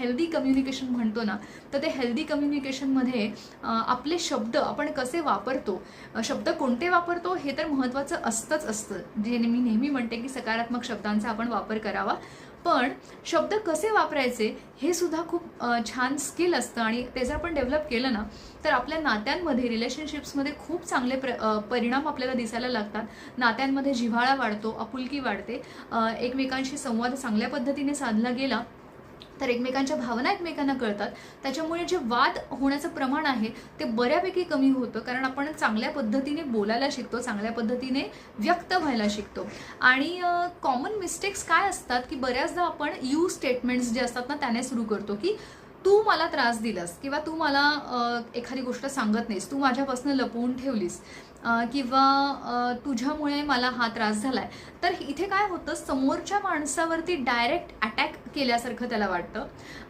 Healthy communication म्हणतो ना, तर ते हेल्दी कम्युनिकेशनमध्ये आपले शब्द आपण कसे वापरतो, शब्द कोणते वापरतो हे तर महत्त्वाचं असतं. जे मी नेहमी म्हणते की सकारात्मक शब्दांचा आपण वापर करावा, पण शब्द कसे वापरायचे हे सुद्धा खूप छान स्किल असतं आणि ते जर आपण डेव्हलप केलं ना, तर आपल्या नात्यांमध्ये, रिलेशनशिप्समध्ये खूप चांगले परिणाम आपल्याला दिसायला लागतात. नात्यांमध्ये जिव्हाळा वाढतो, आपुलकी वाढते, एकमेकांशी संवाद चांगल्या पद्धतीने साधला गेला तर एकमेकांच्या भावना एकमेकांना कळतात. त्याच्यामुळे जे वाद होण्याचं प्रमाण आहे ते बऱ्यापैकी कमी होतं, कारण आपण चांगल्या पद्धतीने बोलायला शिकतो, चांगल्या पद्धतीने व्यक्त व्हायला शिकतो. आणि कॉमन मिस्टेक्स काय असतात की बऱ्याचदा आपण यू स्टेटमेंट्स जे असतात ना त्याने सुरू करतो की तू मला त्रास दिलास, किंवा तू मला एखादी गोष्ट सांगत नाहीस, तू माझ्यापासून लपवून ठेवलीस, किंवा तुझ्यामुळे मला हा त्रास झालाय. तर इथे काय होतं, समोरच्या माणसावरती डायरेक्ट अटॅक केल्यासारखं त्याला वाटतं